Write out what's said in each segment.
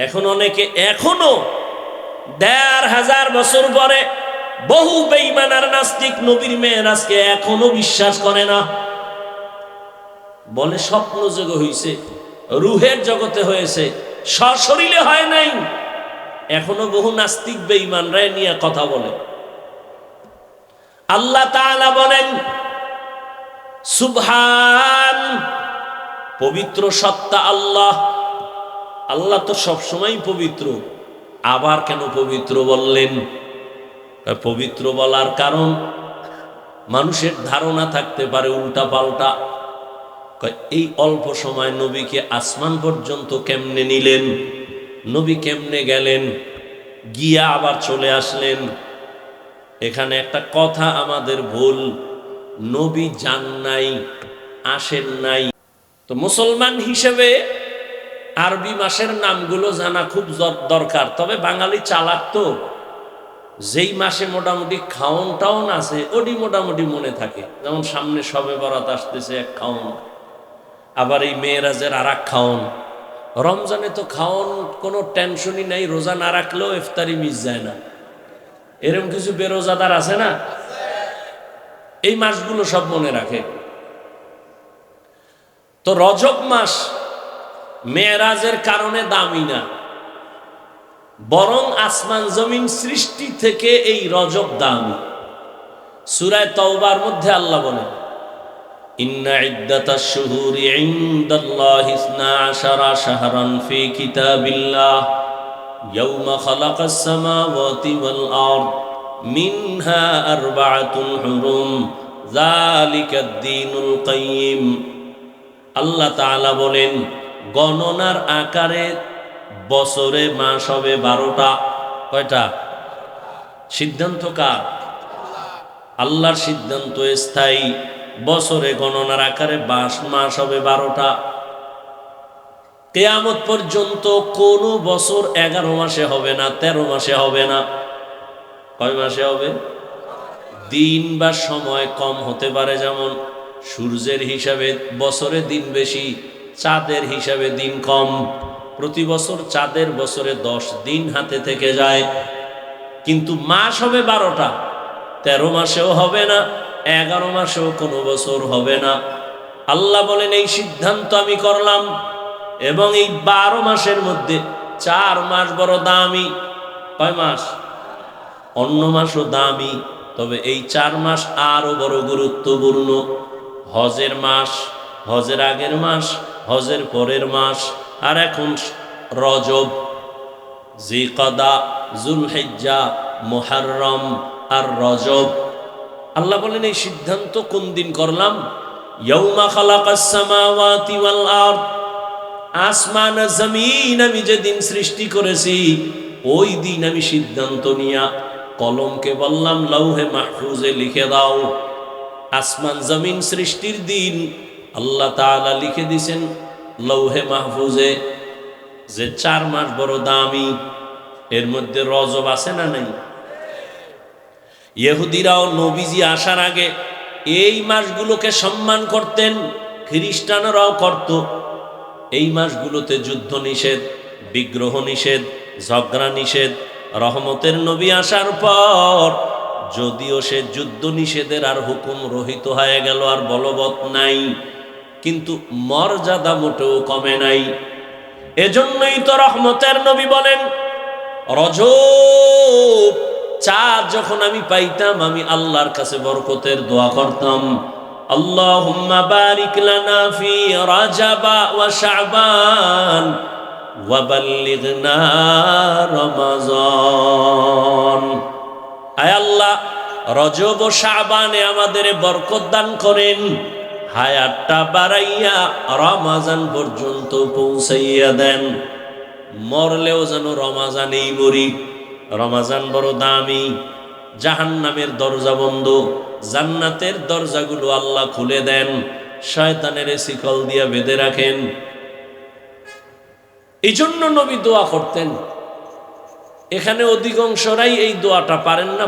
এখন অনেকে এখনো ১৫০০ বছর পরে বহু বেঈমান আর নাস্তিক নবীর মেরাজকে এখনো বিশ্বাস করে না। বলে স্বপ্ন যোগে হয়েছে, রুহের জগতে হয়েছে, সশরীরে হয় নাই। এখনো বহু নাস্তিক বেঈমানরা নিয়ে কথা বলে। আল্লাহ তাআলা বলেন সুবহান, পবিত্র সত্তা আল্লাহ। আল্লাহ তো সবসময় পবিত্র, আবার কেন পবিত্র বললেন? পবিত্র বলার কারণ মানুষের ধারণা থাকতে পারে উল্টা পাল্টা। এই অল্প সময় নবীকে আসমান পর্যন্ত কেমনে নিলেন, নবী কেমনে গেলেন, গিয়া আবার চলে আসলেন। এখানে একটা কথা আমাদের ভুল, নবী যান নাই, আসেন নাই। তো মুসলমান হিসেবে আরবি মাসের নামগুলো জানা খুব দরকার। তবে বাঙালি চালাক তো, যেই মাসে মোটামুটি খাওন টাউন আছে ওটি মোটামুটি মনে থাকে। যেমন সামনে শবে বরাত আসতেছে, এক খাওন, আবার এই মেয়েরাজের আর এক খাওন। রমজানে তো খাওন কোনো টেনশনই নাই, রোজা না রাখলেও ইফতারি মিস যায় না। এরকম কিছু বেরোজাদার আছে না, এই মাসগুলো সব মনে রাখে। তো রজব মাস মেয়েরাজের কারণে দামি না, বরং আসমান জমিন সৃষ্টি থেকে এই রজব দামি। সূরা তাওবার মধ্যে আল্লাহ বলেন ইন্না ইদ্দাতাশ শুহুরি ইনদাল্লাহি 12 শাহরান ফি কিতাবিল্লাহ ইয়াওমা খালাকাস সামাওয়াতি ওয়াল আরদ মিনহা আরবাআতুন হুরুম যালিকাদ দীনুল কাইয়্যিম। আল্লাহ তাআলা বলেন গণনার আকারে বছরে মাস হবে 12টা। কয়টা? সিদ্ধান্ত কার? আল্লাহর সিদ্ধান্ত স্থায়ী। বছরে গণনার আকারে মাস হবে 12টা। কিয়ামত পর্যন্ত কোন বছর 11 মাসে হবে না, 13 মাসে হবে না। কয় মাসে হবে? দিন বা সময় কম হতে পারে, যেমন সূর্যের হিসাবে বছরে দিন বেশি, চাঁদের হিসাবে দিন কম। প্রতি বছর চাঁদের বছরে 10 দিন হাতে থেকে যায়, কিন্তু মাস হবে 12টা। 13 মাসেও হবে না, 11 মাসেও কোনো বছর হবে না। আল্লাহ বলেন এই সিদ্ধান্ত আমি করলাম, এবং এই 12 মাসের মধ্যে 4 মাস বড় দামি। কয় মাস? অন্য মাসও দামি, তবে এই 4 মাস আরো বড় গুরুত্বপূর্ণ। হজের মাস, হজের আগের মাস, হজের পরের মাস, আর এখন রজব, জিলকাদা, জুলহিজ্জা, মুহররম আর রজব। আল্লাহ বলেন এই সিদ্ধান্ত কোন দিন করলাম? ইয়াউমা খালাকাস সামাওয়াতি ওয়াল আরদ, আসমান জমিন আমি যেদিন সৃষ্টি করেছি ওই দিন আমি সিদ্ধান্ত নিয়া কলমকে বললাম লৌহে মাহফুজে লিখে দাও। আসমান জমিন সৃষ্টির দিন আল্লাহ তাআলা লিখে দিয়েছেন লৌহে মাহফুজে যে 4 মাস বড় দামি। এর মধ্যে রজব আছে না নাই? ইহুদিরাও নবীজি আসার আগে এই মাসগুলোকে সম্মান করতেন, খ্রিস্টানরাও করত। এই মাসগুলোতে যুদ্ধ নিষেধ, বিগ্রহ নিষেধ, ঝগড়া নিষেধ। রহমতের নবী আসার পর যদিও সে যুদ্ধ নিষেধের আর হুকুম রহিত হয়ে গেল, আর বলবৎ নাই, কিন্তু মর্যাদা মোটেও কমে নাই। এজন্যই তো রহমতের নবী বলেন রজব চাঁদ যখন আমি পাইতাম আমি আল্লাহর কাছে বরকতের দোয়া করতাম, আল্লাহুম্মা বারিক লানা ফি রাজাবা ওয়া শাবান ওয়া বাল্লিগনা রমাজান। আয় আল্লাহ, রজব ও শাবানে আমাদের বরকত দান করেন, হায়াতটা বাড়াইয়া রমাজান পর্যন্ত পৌঁছাইয়া দেন, মরলেও যেন রমাজানেই মরি। রমাজান বড় দামি। জাহান্নামের দরজা বন্ধ, জান্নাতের দরজাগুলো আল্লাহ খুলে দেন, শয়তানের শিকল দিয়া বেঁধে রাখেন। এই জন্য নবী দোয়া করতেন। এখানে অধিকাংশরাই এই দোয়াটা পারেন না,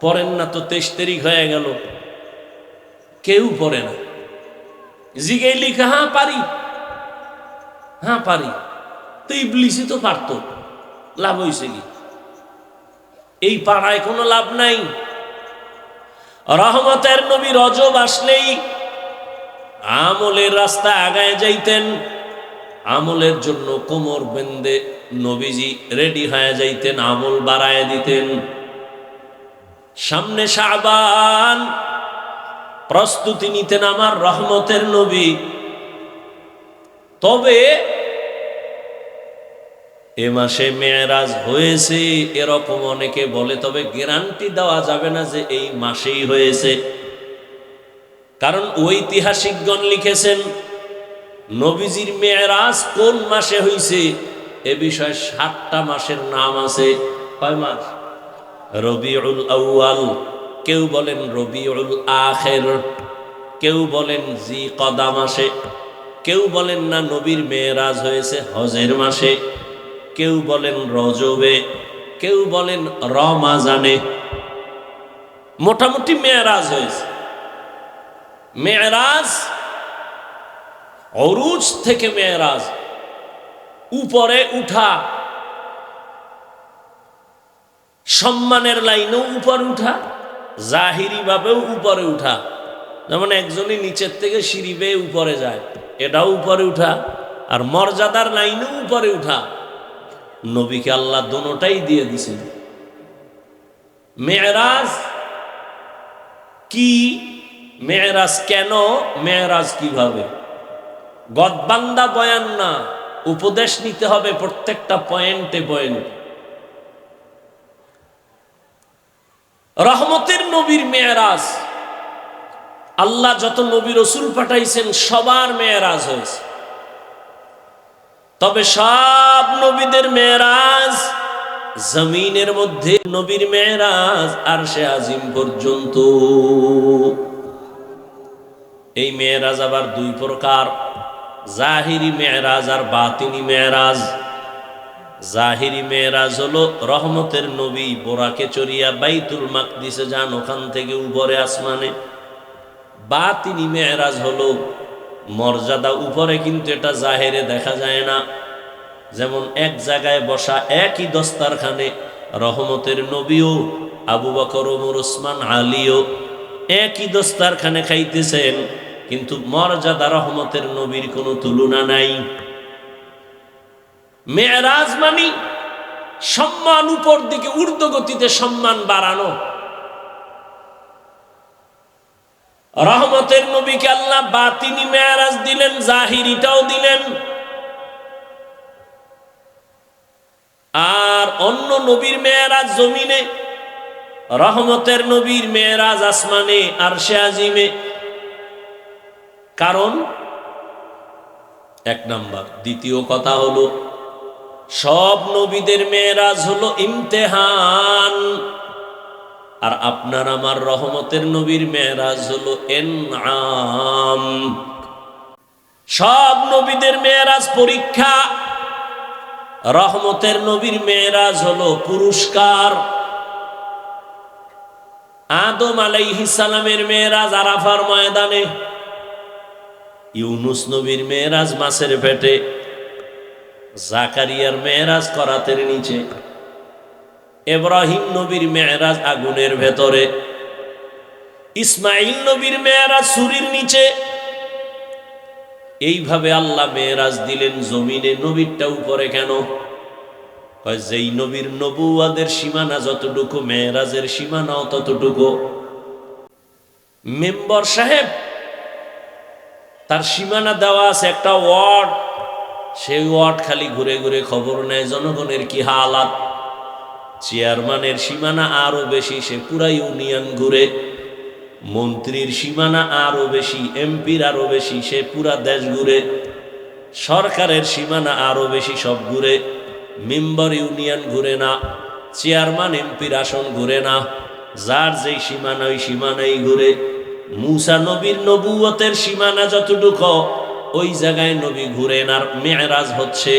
পড়েন না তো 23 তারিখ হয়ে গেল, কেউ পড়ে না। জিগাই লিখা হ্যাঁ পারি, তো ইবলিসই তো পারত, লাভ হয়েছে কি? এই পাড়ায় কোনো লাভ নাই। রহমতের নবী রজব আসলেই আমলের রাস্তা আগায় যাইতেন, আমলের জন্য কোমর বেঁধে নবীজি রেডি হয়ে যাইতেন, আমল বাড়ায় দিতেন। সামনে শাবান, প্রস্তুতি নিতেন আমার রহমতের নবী। তবে এ মাসে মেরাজ হয়েছে এরকম অনেকে বলে, তবে গ্যারান্টি দেওয়া যাবে না যে এই মাসেই হয়েছে। কারণ ঐতিহাসিকগণ লিখেছেন নবীজির মেরাজ কোন মাসে হয়েছে এ বিষয়ে 7টা মাসের নাম আছে। কয় মাস? রবিউল আউয়াল, কেউ বলেন রবিউল আখির, কেউ বলেন জিকদা মাসে, কেউ বলেন না নবীর মেরাজ হয়েছে হজের মাসে, কেউ বলেন রজবে, কেউ বলেন রমাজানে। মোটামুটি মেরাজ হয়েছে। মেরাজ অরুজ থেকে মেরাজ, উপরে উঠা, সম্মানের লাইনেও উপরে উঠা, জাহিরি ভাবেও উপরে উঠা। যেমন একজনই নিচের থেকে সিঁড়ি বেয়ে উপরে যায়, এটাও উপরে উঠা, আর মর্যাদার লাইনেও উপরে উঠা। নবীকে আল্লাহ দোনোটাই দিয়ে দিছেন। মেরাজ কি? মেরাজ কেন? মেরাজ কিভাবে? গদবান্দা বয়ান না, উপদেশ নিতে হবে প্রত্যেকটা পয়েন্টে পয়েন্টে। রহমতের নবীর মেরাজ, আল্লাহ যত নবী রসুল পাঠাইছেন সবার মেরাজ হয়েছে। তবে সব নবীদের মেরাজ জমিনের মধ্যে, নবীর মেরাজ আরশে আজিম পর্যন্ত। এই মেরাজ আবার 2 প্রকার, জাহিরি মেরাজ আর বাতিনি মেরাজ। জাহিরি মেরাজ হলো রহমতের নবী বোরাকে চড়িয়া বাইতুল মাকদিসে যান, ওখান থেকে উপরে আসমানে। বাতিনি মেরাজ হলো মর্যাদা উপরে, কিন্তু এটা জাহেরে দেখা যায় না। যেমন এক জায়গায় বসা একই দস্তারখানে রহমতের নবীও, আবু বকর, ওমর, ওসমান, আলীও একই দস্তারখানে খাইতেছেন, কিন্তু মর্যাদা রহমতের নবীর কোনো তুলনা নাই। মেরাজ মানে সম্মান উপর দিকে, ঊর্ধ্বগতিতে সম্মান বাড়ানো। রহমতের নবীকে আল্লাহ বাতিনি মেরাজ দিলেন, জাহিরিটাও দিলেন। আর অন্য নবীর মেরাজ জমিনে, রহমতের নবীর মেরাজ আসমানে আরশে আজিমে। কারণ 1 নাম্বার। দ্বিতীয় কথা হলো সব নবীদের মেরাজ হলো ইমতিহান, আর আপনার আমার রহমতের নবীর মেরাজ হলো ইনআম। সব নবীদের মেরাজ পরীক্ষা, রহমতের নবীর মেরাজ হলো পুরস্কার। আদম আলাইহিস সালামের মেরাজ আরাফার ময়দানে, ইউনুস নবীর মেরাজ মাছের পেটে, জাকারিয়ার মেরাজ করাতের নিচে, ইব্রাহিম নবীর মেরাজ আগুনের ভেতরে, ইসমাইল নবীর মেরাজ সুরির নিচে। এইভাবে আল্লাহ মেরাজ দিলেন জমিনে। নবীরটা উপরে কেন? যেই নবীর নবুয়াদের সীমানা যতটুকু, মেরাজের সীমানাও ততটুকু। মেম্বার সাহেব তার সীমানা দেওয়া আছে একটা ওয়ার্ড, সেই ওয়ার্ড খালি ঘুরে ঘুরে খবর নেয় জনগণের কি হালাত। চেয়ারম্যানের সীমানা আরো বেশি, সে পুরা ইউনিয়ন ঘুরে। মন্ত্রীর সীমানা আরো বেশি, এমপির আরো বেশি, সে পুরা দেশ ঘুরে। সরকারের সীমানা আরো বেশি, সব ঘুরে। মেম্বার ইউনিয়ন ঘুরে না, চেয়ারম্যান এমপির আসন ঘুরে না, যার যেই সীমানা ওই সীমানাই ঘুরে। মুসা নবীর নবুয়তের সীমানা যতটুকু, ওই জায়গায় নবী ঘুরেন। আর মেরাজ হচ্ছে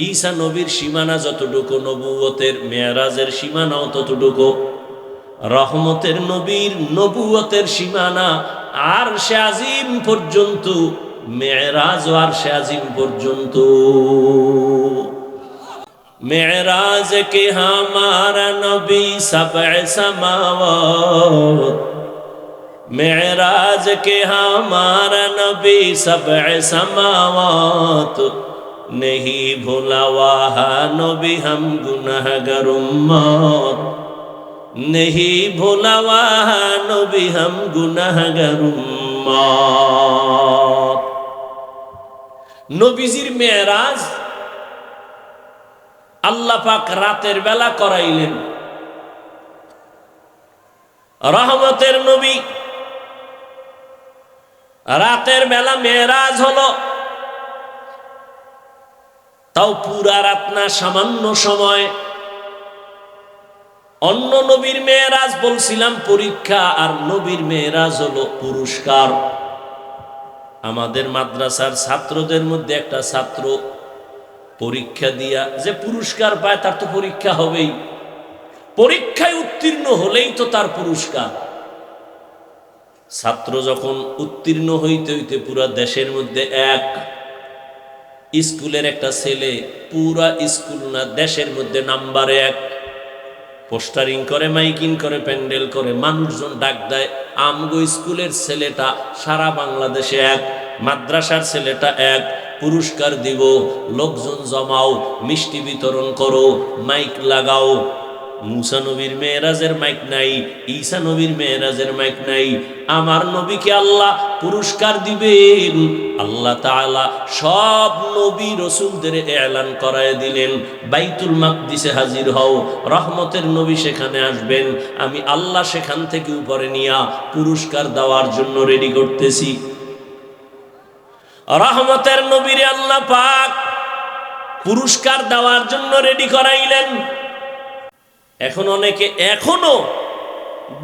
ঈসা নবীর সীমানা যতটুকু, নবুয়তের মেরাজের সীমানাও ততটুকু। রহমতের নবীর নবুয়তের সীমানা আরশে আজিম পর্যন্ত, মেরাজ আরশে আজিম পর্যন্ত। मेराज के हमारा नबी सबअ समावात, मेराज के हमारा नबी सबअ समावात, नहीं भूला वहा नबी हम गुनहगार उम्मत, नहीं भूला वहा नबी हम गुनहगार उम्मत। নবীজির মেরাজ আল্লাহ পাক রাতের বেলা করাইলেন। রহমতের নবী রাতের বেলা মেরাজ হলো, তাও পুরা রাত না, সামান্য সময়। অন্য নবীর মেরাজ বলছিলাম পরীক্ষা, আর নবীর মেরাজ হলো পুরস্কার। আমাদের মাদ্রাসার ছাত্রদের মধ্যে একটা ছাত্র পরীক্ষা দিয়া যে পুরস্কার পায়, তার তো পরীক্ষা হবেই, পরীক্ষায় উত্তীর্ণ হলেই তো তার পুরস্কার। ছাত্র যখন উত্তীর্ণ হইতে হইতে পুরা দেশের মধ্যে এক স্কুলের একটা ছেলে, পুরা স্কুল না দেশের মধ্যে নাম্বার 1, পোস্টারিং করে, মাইকিং করে, প্যান্ডেল করে, মানুষজন ডাক দেয়, আমগো স্কুলের ছেলেটা সারা বাংলাদেশে 1, মাদ্রাসার ছেলেটা 1, পুরস্কার দিব, লোকজন জমাও, মিষ্টি বিতরণ করো, মাইক লাগাও। মুসা নবীর মেরাজের মাইক নাই, ঈসা নবীর মেরাজের মাইক নাই, আমার নবীকে আল্লাহ পুরস্কার দিবেন। আল্লাহ তাআলা সব নবী রাসূলদের এলান করায় দিলেন, বাইতুল মাকদিসে হাজির হও, রহমতের নবী সেখানে আসবেন, আমি আল্লাহ সেখান থেকে উপরে নিয়া পুরস্কার দেওয়ার জন্য রেডি করতেছি। রহমতের নবীরে আল্লাহ পাক পুরস্কার দেওয়ার জন্য রেডি করাইলেন। এখন অনেকে এখনো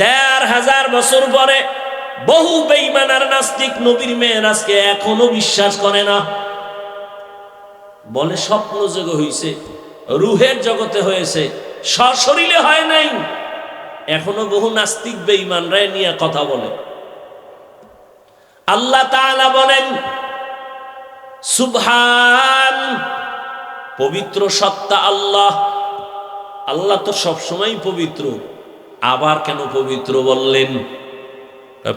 ১৫০০ বছর পরে বহু বেঈমান আর নাস্তিক নবীর মেরাজকে এখনো বিশ্বাস করে না, বলে স্বপ্ন যোগে হইছে, রুহের জগতে হয়েছে, সশরীরে হয় নাই। এখনো বহু নাস্তিক বেঈমানরা নিয়ে কথা বলে। আল্লাহ তাআলা বলেন সুবহান, পবিত্র সত্তা আল্লাহ। আল্লাহ তো সবসময় পবিত্র, আবার কেন পবিত্র বললেন?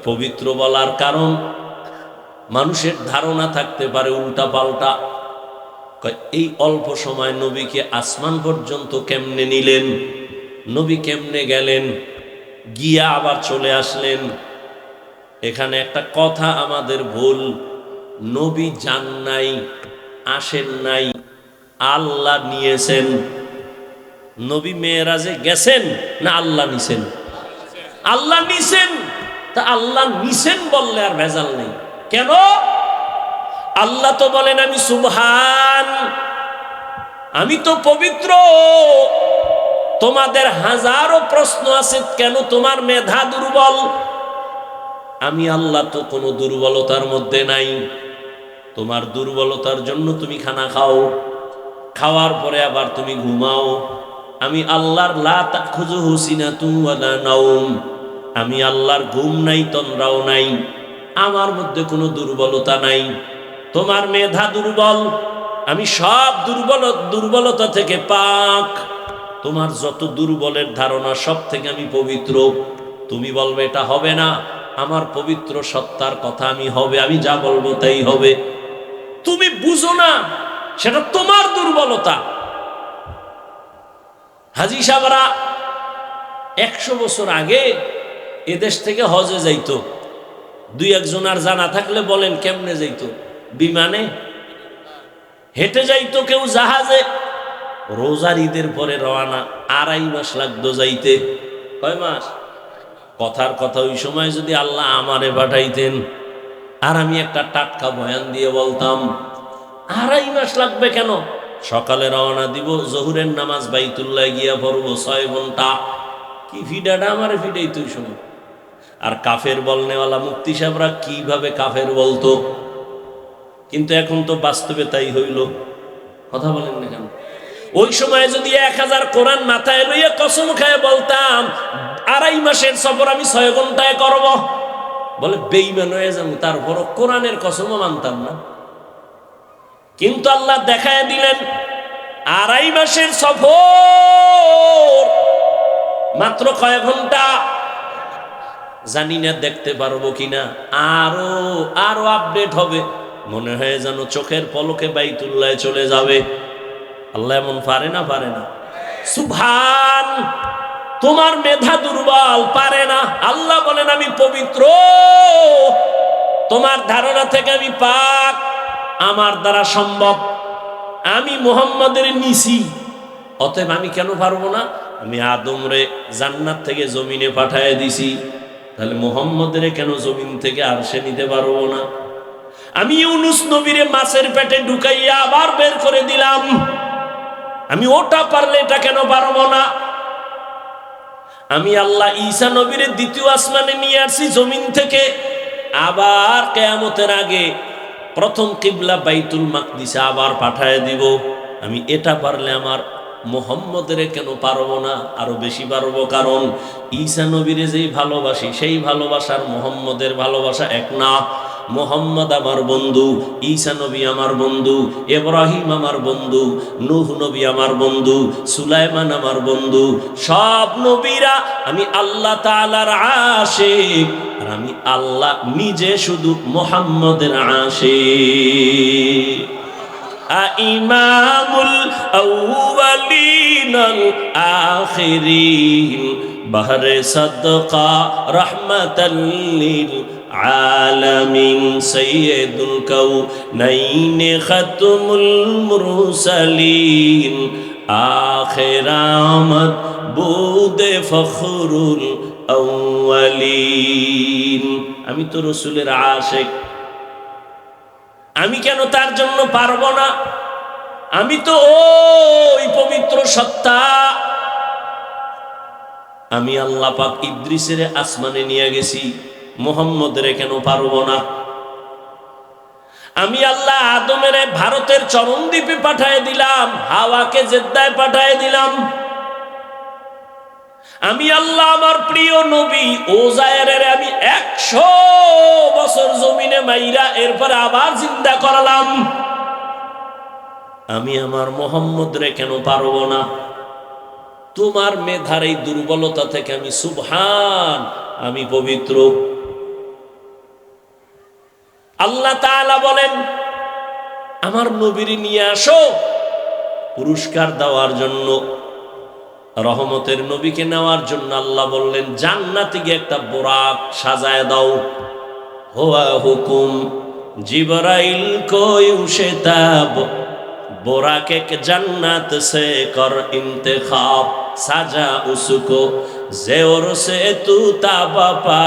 পবিত্র বলার কারণ মানুষের ধারণা থাকতে পারে উল্টা পাল্টা। এই অল্প সময় নবীকে আসমান পর্যন্ত কেমনে নিলেন, নবী কেমনে গেলেন, গিয়া আবার চলে আসলেন। এখানে একটা কথা আমাদের ভুল, নবী যান নাই, আসেন নাই, আল্লাহ নিয়েছেন। নবী মেরাজে গেছেন না আল্লাহ নিছেন? আল্লাহ নিছেন। তা আল্লাহ নিছেন বললে আর ভেজাল নেই। কেন? আল্লাহ তো বলেন আমি সুবহান, আমি তো পবিত্র। তোমাদের হাজারো প্রশ্ন আছে, কেন তোমার মেধা দুর্বল? আমি আল্লাহ তো কোনো দুর্বলতার মধ্যে নাই। তোমার দুর্বলতার জন্য তুমি খানা খাও, খাওয়ার পরে আবার তুমি ঘুমাও। আমি আল্লাহর লা তাখুযুহু সিনাতুন ওয়ালা নাওম, আমি আল্লাহর ঘুম নাই, তন্দ্রাও নাই, আমার মধ্যে কোনো দুর্বলতা নাই। তোমার মেধা দুর্বল, আমি সব দুর্বলতা থেকে পাক। তোমার যত দুর্বলের ধারণা সব থেকে আমি পবিত্র। তুমি বলবে এটা হবে না, আমার পবিত্র সত্তার কথা আমি হবে, আমি যা বলবো তাই হবে। তুমি বুঝো না, সেটা তোমার দুর্বলতা। হাজী সাহেবরা 100 বছর আগে এদেশ থেকে হজে যাইতো। 2-1 জন আর জানা থাকলে বলেন কেমনে যাইতো? বিমানে, হেঁটে যাইতো, কেউ জাহাজে। রোজার ঈদের পরে রওনা, 2.5 মাস লাগতো যাইতে। কয় মাস? কথার কথা, ওই সময় যদি আল্লাহ আমারে পাঠাইতেন আর আমি একটা টাটকা বয়ান দিয়ে বলতাম 2.5 মাস লাগবে কেন? সকালে রওনা দিব, জোহরের নামাজ বাইতুল্লাহ গিয়া পড়বো 6 ঘন্টা। কি ফিডাটা আমারে ফিডাইতো ওই সময়। আর কাফের বলনেওয়ালা মুফতি সাহেবরা কিভাবে কাফের বলতো, কিন্তু এখন তো বাস্তবে তাই হইল। কথা বলেন না কেন? ওই সময় যদি 1000 কোরআন মাথায় লইয়া কসম খায় বলতাম 2.5 মাসের সফর আমি 6 ঘন্টায় করব, বলে বেঈমান হয়ে যাবো। তারপর কোরআনের কসমও মানতাম না। কিন্তু আল্লাহ দেখায় দিলেন 2.5 মাসের সফর, মাত্র কয় ঘন্টা জানি না, দেখতে পারবো কিনা, আরো আপডেট হবে। মনে হয় যেন চোখের পলকে বাইতুল্লাহ চলে যাবে। আল্লাহ এমন পারে না? পারে না? সুবহান। তোমার মেধা দুর্বল, পারে না। আল্লাহ বলেন আমি পবিত্র, তোমার ধারণা থেকে আমি পাক, আমার দ্বারা সম্ভব। আমি মুহাম্মাদের নিছি, অতএব আমি কেন পারবো না? আমি আদমরে জান্নাত থেকে জমিনে পাঠায় দিছি, তাহলে মুহাম্মাদের কেন জমিন থেকে আরশে নিতে পারবো না? আমি ইউনুস নবীরে মাছের পেটে ঢুকাইয়া আবার বের করে দিলাম, আমি ওটা পারলে এটা কেন পারবো না? আমি আল্লাহ ঈসা নবীরে দ্বিতীয় আসমানে নিয়ে আসছি জমিন থেকে, আবার কিয়ামতের আগে প্রথম কিবলা বাইতুল মাকদিসে আবার পাঠায় দিব। আমি এটা পারলে আমার মুহাম্মদের কেন পারবো না? আরো বেশি পারবো, কারণ ঈসা নবীরে যেই ভালোবাসি সেই ভালোবাসার মুহাম্মদের ভালোবাসা এক না। মুহাম্মদ আমার বন্ধু, ঈসা নবী আমার বন্ধু, ইব্রাহিম আমার বন্ধু, নূহ নবী আমার বন্ধু, সুলাইমান আমার বন্ধু। সব নবীরা আমি আল্লাহ তাআলার আশিক, আর আমি আল্লাহ নিজে শুধু মুহাম্মদের আশিক। ইমামুল আউয়ালিন আল আখিরিন বাহরে সাদকা রাহমাতাল লিল আলামিন সাইয়্যিদুল কাউনাইন খাতমুল মুরসালিন আখির আমদ বুদে ফখরুল আউয়ালিন। আমি তো রাসূলের আশিক, আমি কেন তার জন্য পারবো না? আমি তো ওই পবিত্র সত্তা। আমি আল্লাহ পাক ইদ্রিসের আসমানে নিয়ে গেছি, মুহাম্মদের কেন পারবো না? আমি আল্লাহ আদমের ভারতের চরণদ্বীপে পাঠায় দিলাম, হাওয়াকে জেদ্দায় পাঠায় দিলাম। আমি আল্লাহ আমার প্রিয় নবী ওজায়েরের আমি 100 বছর জমিনে মাইরা এরপরে আবার জিন্দা করালাম। আমি আমার মুহাম্মদরে কেন পারবো না? তোমার মেধার এই দুর্বলতা থেকে আমি সুবহান, আমি পবিত্র। আল্লাহ তাআলা বলেন আমার নবীরে নিয়ে আসো পুরস্কার দেওয়ার জন্য, রহমতের নবীকে নেওয়ার জন্য। আল্লাহ বললেন জান্নাতে গিয়ে একটা বোরাক সাজায় দাও। হুয়া হুকুম জিবরাইল কো ইউশতাব बोराक एक जन्नत से कर इंतखाब साजा उसको ज़ेवर से तू ताबा पा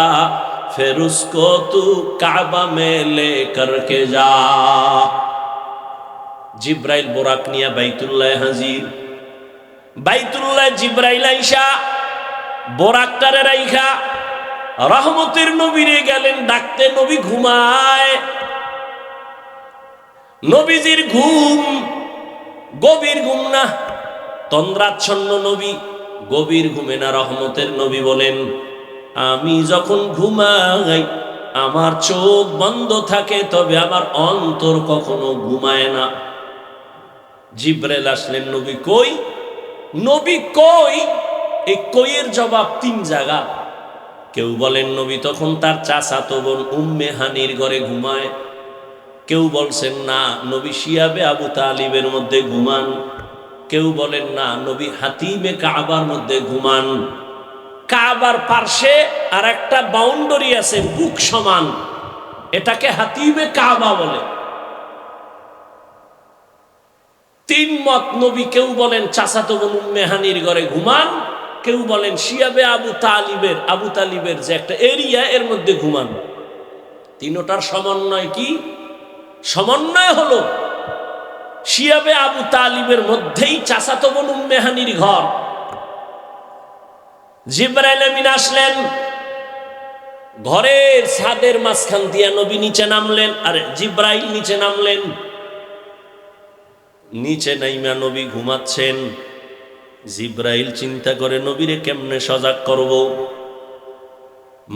फिर उसको तू काबा में ले करके जा। जिब्राइल बोराक निया बैतुल्लाह हाजिर, बैतुल्लाह जिब्राइल आइशा बोराकटारे राइखा रहमतेर नबीरे गेलेन डाकते। नबी घुमाय, নবীজির ঘুম গভীর ঘুম না, তন্দ্রাচ্ছন্ন নবী, গভীর ঘুমে না। রহমতের নবী বলেন আমি যখন ঘুমাই আমার চোখ বন্ধ থাকে, তবে আমার অন্তর কখনো ঘুমায় না। জিব্রাইল আসলেন, নবী কই? নবী কই? এই কইয়ের জবাব 3 জায়গা। কেউ বলেন নবী তখন তার চাচাতো বোন উম্মে হানির ঘরে ঘুমায়। কেউ বলছেন না নবী শিয়াবে আবু তালিবের মধ্যে ঘুমান। কেউ বলেন না নবী হাতিমে কাবার মধ্যে ঘুমান। কাবার পার্শ্বে আর একটা বাউন্ডারি আছে বুক সমান, এটাকে হাতিমে কাবা বলে। 3 মত নবী। কেউ বলেন চাচাতো বোন উম্মে হানির ঘরে ঘুমান, কেউ বলেন শিয়াবে আবু তালিবের যে একটা এরিয়া এর মধ্যে ঘুমান। তিনটার সমন্বয় কি? সমন্বয় হলো শিয়াবে আবু তালিবের মধ্যেই চাচাতো বোন উম্মে হানির ঘর। জিবরাইল আমিন আসলেন, ঘরের ছাদের মাঝখান দিয়া নবী নিচে নামলেন, আর জিবরাইল নিচে নামলেন। নিচে নাইমা নবী ঘুমাচ্ছেন। জিবরাইল চিন্তা করে নবীরে কেমনে সজাগ করব।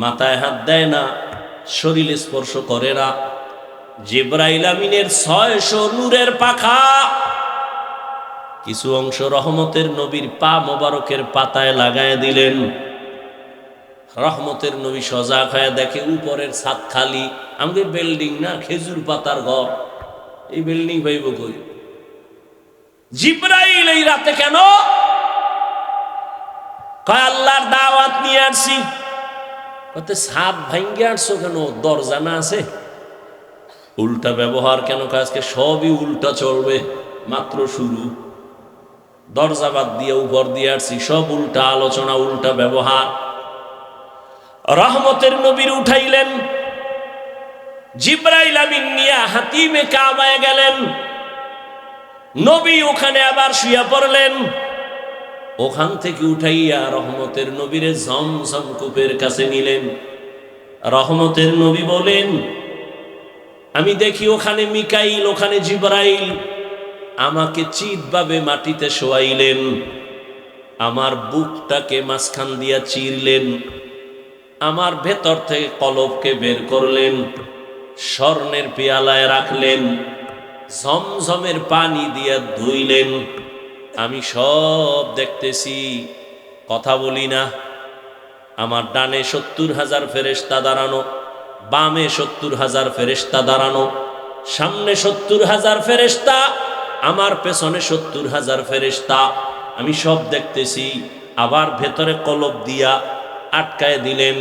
মাথায় হাত দেয় না, শরীরে স্পর্শ করে না। জিবরাইল আমিনের 600 নূরের পাখা কিছু অংশ রহমতের নবীর পা মোবারকের পাতায় লাগায় দিলেন। রহমতের নবী সজাগ হয়ে দেখে উপরের ছাদ খালি। আমাদের বিল্ডিং না, খেজুর পাতার ঘর, এই বিল্ডিং পাইব কই? জিব্রাইল এই রাতে কেন? কয় আল্লাহর দাওয়াত নিয়ে আসছি। কত ছাদ ভাঙ্গে আসছো কেন? দরজা না আছে? উল্টা ব্যবহার কেন? আজকে সবই উল্টা চলবে, মাত্র শুরু। দরজা বাদ দিয়ে উপর দিয়ে আসছি, সব উল্টা আলোচনা, উল্টা ব্যবহার। রহমতের নবীর উঠাইলেন, জিব্রাইল আমিন নিয়ে হাতিমে কাবায় গেলেন। নবী ওখানে আবার শুয়ে পড়লেন। ওখান থেকে উঠাইয়া রহমতের নবীরে জমজম কূপের কাছে নিলেন। রহমতের নবী বলেন, আমি দেখি ওখানে মিকাইল, ওখানে জিব্রাইল। আমাকে চিৎভাবে মাটিতে শোয়াইলেন, আমার বুকটাকে মাঝখান দিয়া চিরলেন, আমার ভেতর থেকে কলবকে বের করলেন, স্বর্ণের পেয়ালায় রাখলেন, ঝমঝমের পানি দিয়া ধুইলেন। আমি সব দেখতেছি, কথা বলি না। আমার ডানে 70,000 ফেরেশতা দাঁড়ানো, বামে 70,000 ফেরেশতা দাঁড়ানো, সামনে 70,000 ফেরেশতা, আমার পেছনে 70,000 ফেরেশতা। আমি সব দেখতেছি। আবার ভেতরে কলব দিয়া আটকায় দিলেন,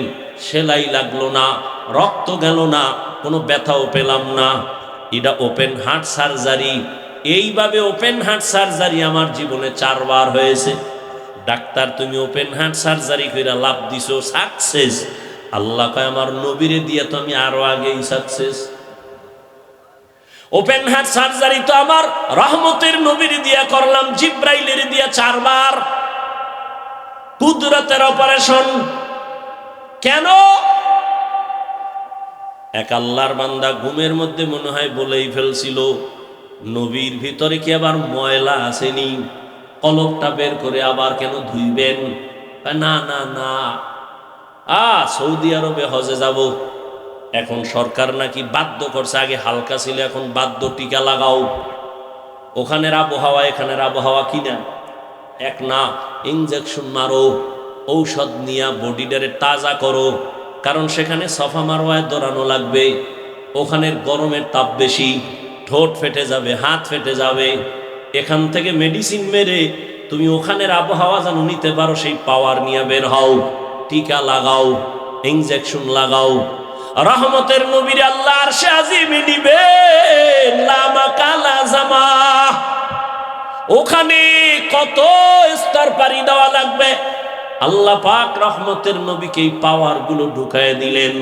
সেলাই লাগলো না, রক্ত গেল না, কোনো ব্যথাও পেলাম না। এটা ওপেন হার্ট সার্জারি। এইভাবে ওপেন হার্ট সার্জারি আমার জীবনে 4 বার হয়েছে। ডাক্তার, তুমি ওপেন হার্ট সার্জারি করে লাভ দিছো, সাকসেস। আল্লাহ কয়, আমার নবীরে দিয়া তো আমি আরো আগেই সাকসেস। ওপেন হার্ট সার্জারি তো আমার রহমতের নবীর দিয়া করলাম, জিব্রাইলের দিয়া 4 বার। কুদরতের অপারেশন। কেন? এক আল্লাহর বান্দা ঘুমের মধ্যে মনে হয় বলেই ফেলছিল, নবীর ভিতরে কি আবার ময়লা আসেনি? কলবটা বের করে আবার কেন ধুইবেন? না না না, সৌদি আরবে হজে যাব। এখন সরকার নাকি বাধ্য করছে, আগে হালকা ছিল, এখন বাধ্য, টিকা লাগাও। ওখানের আবহাওয়া এখানের আবহাওয়া কিনা এক না। ইনজেকশন মারো, ঔষধ নিয়া বডিটারে তাজা করো, কারণ সেখানে সফা মারওয়ায় দৌড়ানো লাগবে। ওখানের গরমের তাপ বেশি, ঠোঁট ফেটে যাবে, হাত ফেটে যাবে। এখান থেকে মেডিসিন মেরে তুমি ওখানের আবহাওয়া যেন নিতে পারো, সেই পাওয়ার নিয়ে বের হও। টিকা লাগাও, ইনজেকশন লাগাও। রহমতের নবীর আল্লাহ আরশে আজিমে নিবেন, লামা কালা জামা। ওখানে কত স্তর পাড়ি দেওয়া লাগবে। আল্লাহ পাক রহমতের নবীকে এই পাওয়ার গুলো ঢুকায় দিলেন।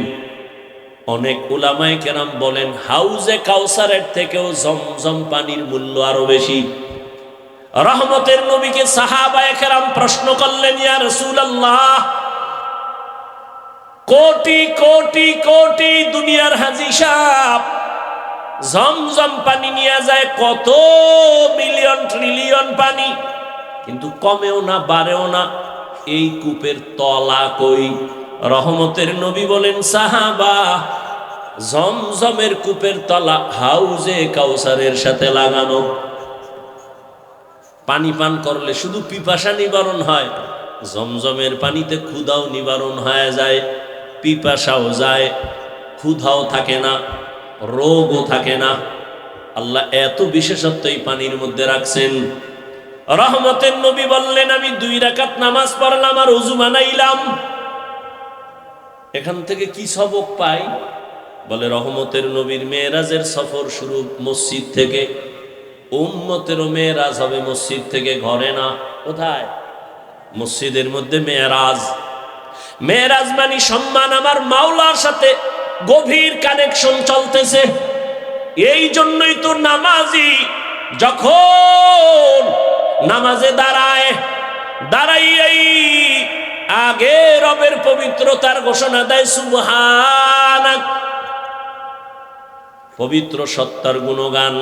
অনেক উলামায়ে কেরাম বলেন, হাউজে কাউসারের থেকেও জমজম পানির মূল্য আরো বেশি। রহমতের নবীকে সাহাবায়ে কেরাম প্রশ্ন করলেন, ইয়া রাসূলুল্লাহ, কোটি কোটি কোটি দুনিয়ার হাজী সাহেব জমজম পানি নিয়ে যায়, কত মিলিয়ন ট্রিলিয়ন পানি, কিন্তু কমেও না বাড়েও না, এই কূপের তলা কই? রহমতের নবী বলেন, সাহাবা, জমজমের কূপের তলা হাউজে কাউসারের সাথে লাগানো। পানি পান করলে শুধু পিপাসা নিবারণ হয়, জমজমের পানিতে ক্ষুধাও নিবারণ হয়ে যায়, পিপাসাও যায়, ক্ষুধাও থাকে না, রোগও থাকে না। আল্লাহ এত বিশেষত্ব এই পানির মধ্যে রাখছেন। রহমতের নবী বললেন, আমি 2 রাকাত নামাজ পড়লাম আর ওযু বানাইলাম। এখান থেকে কি সবক পাই? বলে, রহমতের নবীর মেরাজের সফর শুরু মসজিদ থেকে, উম্মতেরও মেরাজ হবে মসজিদ থেকে, ঘরে না। কোথায়? মসজিদের মধ্যে মেরাজ। মেরাজ মানে সম্মান, আমার মাওলার সাথে গভীর কানেকশন চলতেছে। এই জন্যই তো নামাজি যখন নামাজে দাঁড়াই আগে রবের পবিত্রতার ঘোষণা দেয়, সুবহানাক, পবিত্র সত্তার গুণগান,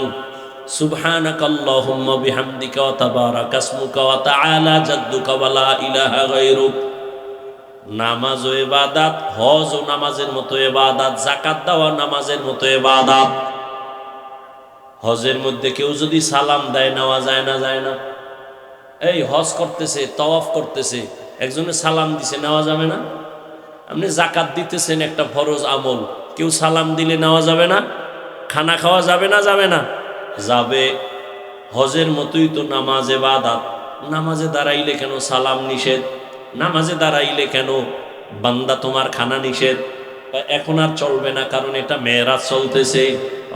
সুবহানাকাল্লাহুম্মা বিহামদিকা ওয়া তাবারাকা ইসমুকা ওয়া তাআলা জাদ্দুকা ওয়া লা ইলাহা গায়রুক। নামাজ ও ইবাদত, হজ ও নামাজের মতো ইবাদত, যাকাত দেওয়া নামাজের মতো ইবাদত। হজের মধ্যে কেউ যদি সালাম দেয়, নেওয়া যায় না? যায় না? এই হজ করতেছে, তওয়াফ করতেছে, একজনে সালাম দিছে, নেওয়া যাবে না? আপনি জাকাত দিতেছেন, একটা ফরজ আমল, কেউ সালাম দিলে নেওয়া যাবে না? খানা খাওয়া যাবে না? যাবে না? যাবে। হজের মতোই তো নামাজ ইবাদত। নামাজে দাঁড়াইলে কেন সালাম নিষেধ? নামাজে দাঁড়াইলে কেন বান্দা তোমার খানা নিষেধ? এখন আর চলবে না, কারণ এটা মেরাজ চলতেছে,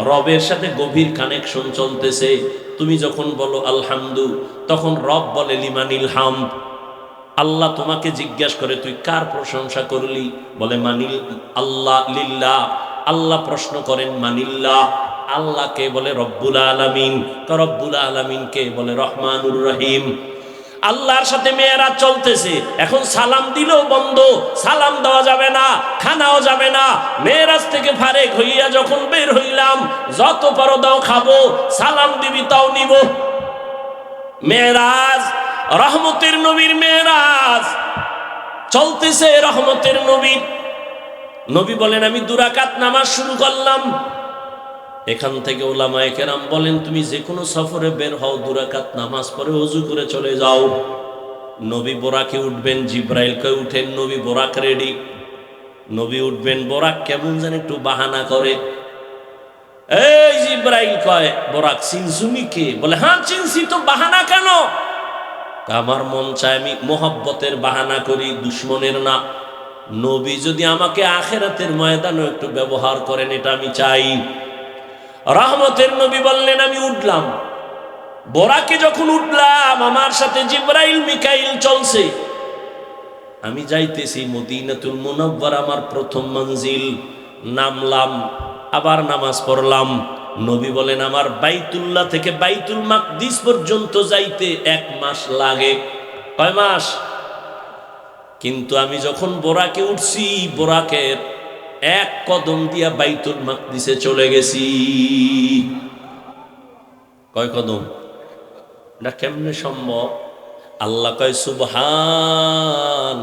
রবের সাথে গভীর কানেকশন চলতেছে। তুমি যখন বলো আলহামদু, তখন রব বলে লিমানিল হামদ। আল্লাহ তোমাকে জিজ্ঞাসা করে তুই কার প্রশংসা করলি? বলে মানিল আল্লাহ লিল্লাহ। আল্লাহ প্রশ্ন করেন মানিল্লাহ, আল্লাহকে বলে রব্বুল আলামিন। রব্বুল আলামিনকে বলে রহমানুর রহিম। আল্লাহর সাথে মেয়েরা চলতেছে, এখন সালাম দিলেও বন্ধ, সালাম দেওয়া যাবে না, খানাও যাবে না। মেয়েরাজ থেকে ফারেক হইয়া যখন বের হইলাম, যত পারো দাও খাবো, সালাম দিবি তাও নিব। মেয়েরাজ, রহমতের নবীর মেয়েরাজ চলতেছে, রহমতের নবীর। নবী বলেন আমি 2 রাকাত নামাজ শুরু করলাম। এখান থেকে উলামায়ে কেরাম বলেন তুমি যে কোনো সফরে বের হও, 2 রাকাত নামাজ পড়ে ওযু করে চলে যাও। নবী বোরাকে উঠবেন, জিব্রাইলকে উঠেন, নবী বোরাক রেডি। নবী উঠবেন, বোরাক কেমন যেন একটু বাহানা করে। এই জিব্রাইল কয় বোরাক চিনছুনি কে? বলে হ্যাঁ চিনছি তো, বাহানা কেন? আমার মন চায় আমি মোহাব্বতের বাহানা করি, দুশ্মনের না। নবী যদি আমাকে আখিরাতের ময়দানে একটু ব্যবহার করেন, এটা আমি চাই। রহমতের নবী বললেন আমি উঠলাম। বোরাকে যখন উঠলাম, আমার সাথে জিব্রাইল মিকাইল চলছে। আমি যাইতেছি মদিনাতুল মুনাওয়ারা, আমার প্রথম মঞ্জিল। নামলাম, আবার নামাজ পড়লাম। নবী বলেন আমার বাইতুল্লাহ থেকে বাইতুল মাকদিস পর্যন্ত যাইতে 1 মাস লাগে। কয় মাস? কিন্তু আমি যখন বোরাকে উঠছি, বোরাকের 1 কদম দিয়া বাইতুল মাকদিসে চলে গেছি। কয় কদম? এটা কেমনে সম্ভব? আল্লাহ কয় সুবহান,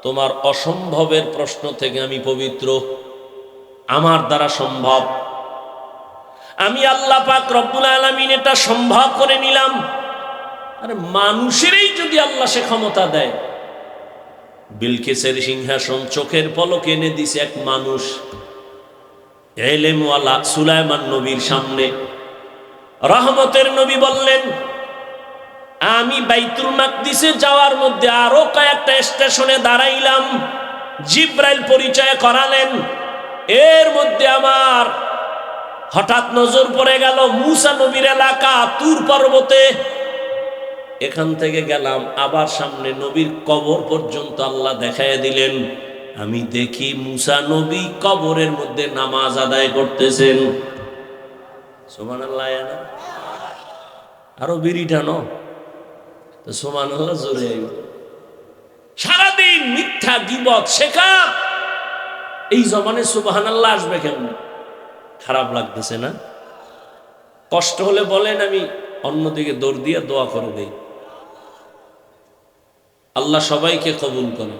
তোমার অসম্ভবের প্রশ্ন থেকে আমি পবিত্র, আমার দ্বারা সম্ভব। আমি আল্লাহ পাক রব্বুল আলামিন এটা সম্ভব করে নিলাম। আরে মানুষেরই যদি আল্লাহ সে ক্ষমতা দেয়, বিলকিসের সিংহাসন চোখের পলকে এনে দিছে এক মানুষ, ইলমওয়ালা সুলাইমান নবীর সামনে। রহমতের নবী বললেন আমি বাইতুল মাকদিসে যাওয়ার মধ্যে আরো কয়েকটা স্টেশনে দাঁড়াইলাম, জিব্রাইল পরিচয় করালেন। এর মধ্যে আমার হঠাৎ নজর পড়ে গেল মুসা নবীর এলাকা তুর পর্বতে। এখান থেকে গেলাম, আবার সামনে নবীর কবর পর্যন্ত আল্লাহ দেখায় দিলেন। আমি দেখি মুসা নবী কবরের মধ্যে নামাজ আদায় করতেছেন। সুবহানাল্লাহ। আরো বিড়ি টানো তো সুবহানাল্লাহ জোরে। সারাদিন মিথ্যা গীবত শেখা, এই জমানে সুবহানাল্লাহ আসবে কেমন? খারাপ লাগতেছে না? কষ্ট হলে বলেন, আমি অন্যদিকে দৌড় দিয়ে দোয়া করে দেই। আল্লাহ সবাইকে কবুল করে।